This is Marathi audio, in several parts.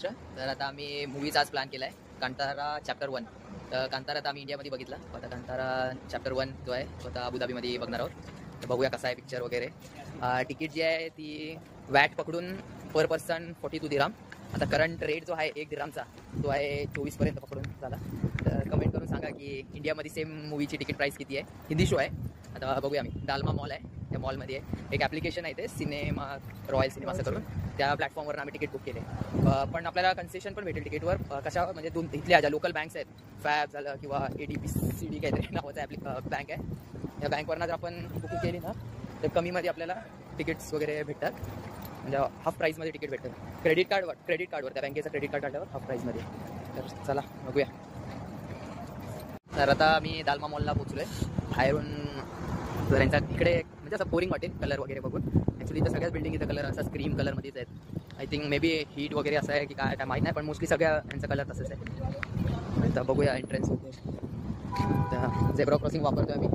तर आता आम्ही मूवीचा आज प्लॅन केला आहे कांतारा चॅप्टर 1. तर कांतारा आता आम्ही इंडियामध्ये बघितला, आता कांतारा चॅप्टर 1 जो आहे तो आता अबुधाबीमध्ये बघणार आहोत. तर बघूया कसा आहे पिक्चर वगैरे. तिकीट जी आहे ती वॅट पकडून पर पर्सन 42 दिराम. आता करंट रेट जो आहे 1 दिरामचा तो आहे 24 पर्यंत पकडून झाला. तर कमेंट करून सांगा की इंडियामध्ये सेम मूवीची तिकीट प्राईस किती आहे. हिंदी शो आहे. आता बघूया आम्ही. दालमा मॉल आहे, त्या मॉलमध्ये आहे एक ॲप्लिकेशन आहे ते सिनेमा रॉयल सिनेमा असं करून, त्या प्लॅटफॉर्मवर आम्ही तिकीट बुक केले. पण आपल्याला कन्सेशन पण भेटेल तिकीटवर. कशा म्हणजे दोन इथल्या ज्या लोकल बँक्स आहेत, फॅब झालं किंवा ADPCD काहीतरी नावाचा बँक आहे, या बँकवरनं जर आपण बुकिंग केली ना तर कमीमध्ये आपल्याला तिकीट्स वगैरे भेटतात, म्हणजे हाफ प्राईसमध्ये तिकीट भेटतं. क्रेडिट कार्डवर त्या बँकेचं क्रेडिट कार्ड काढल्यावर हाफ प्राईसमध्ये. तर चला बघूया. तर आता मी दालमा मॉलला पोचलो आहे. बाहेरून जर यांचा इकडे म्हणजे असं बोरिंग वाटेल कलर वगैरे बघून. ॲक्च्युली तर सगळ्याच बिल्डिंगचा कलर असा स्क्रीम कलरमध्येच आहेत. I think may be heat वगैरे असं आहे की काय काय माहीत नाही, पण मोस्टली सगळ्या यांचा कलर तसंच आहे. तर बघूया एंट्रन्स वगैरे. तर झेब्रा क्रॉसिंग वापरतो आहे मी.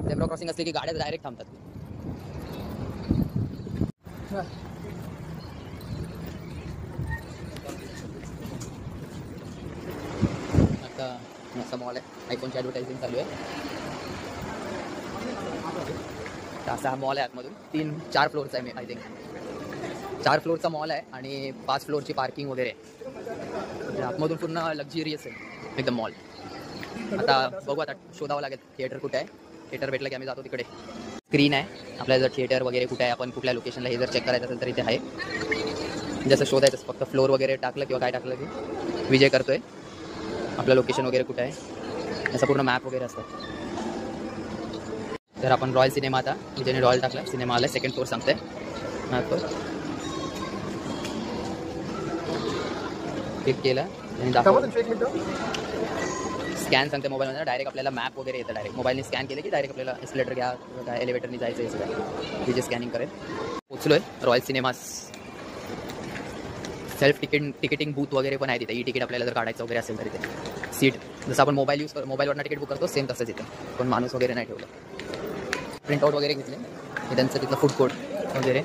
झेब्रा क्रॉसिंग असले की गाड्या डायरेक्ट थांबतात. आता असा मॉल आहे, आयफोनची ॲडव्हर्टायझिंग चालू आहे. असा हा मॉल आहे. आतमधून 3-4 फ्लोअरचा आहे. आय थिंक 4 फ्लोअरचा मॉल आहे आणि 5 फ्लोअरची पार्किंग वगैरे आहे. म्हणजे आतमधून पूर्ण लक्झरियस आहे एकदम मॉल. आता बघू, आता शोधावं लागेल थिएटर कुठे आहे. थिएटर भेटलं की आम्ही जातो तिकडे. स्क्रीन आहे आपल्याला, जर थिएटर वगैरे कुठे आहे, आपण कुठल्या लोकेशनला हे जर चेक करायचं असेल तर इथे आहे. जसं शोधायचं फक्त फ्लोअर वगैरे टाकलं किंवा काय टाकलं की विजय करतोय आपलं लोकेशन वगैरे कुठे आहे, असं पूर्ण मॅप वगैरे असतं. तर आपण रॉयल सिनेमा, आता विजयने रॉयल टाकला, सिनेमा आला, 2nd फ्लोअर सांगते मॅपवर. क्लिक केलं आणि स्कॅन सांगते मोबाईलमध्ये. डायरेक्ट आपल्याला मॅप वगैरे येतं. डायरेक्ट मोबाईलने स्कॅन केलं की डायरेक्ट आपल्याला एस्केलेटर घ्या किंवा एलिव्हेटरने जायचं आहे सगळं. विजय स्कॅनिंग करेल. पोचलो आहे रॉयल सिनेमास. सेल्फ तिकीटिंग बूथ वगैरे पण आहे तिथे. ई तिकीट आपल्याला जर काढायचं वगैरे असेल तर इथे सीट, जसं आपण मोबाईलवरनं तिकीट बुक करतो सेम तसंच इथे. पण माणूस वगैरे नाही ठेवलं. प्रिंटआउट वगैरे घेतले, त्यांचं तिथलं फूड कोर्ट वगैरे.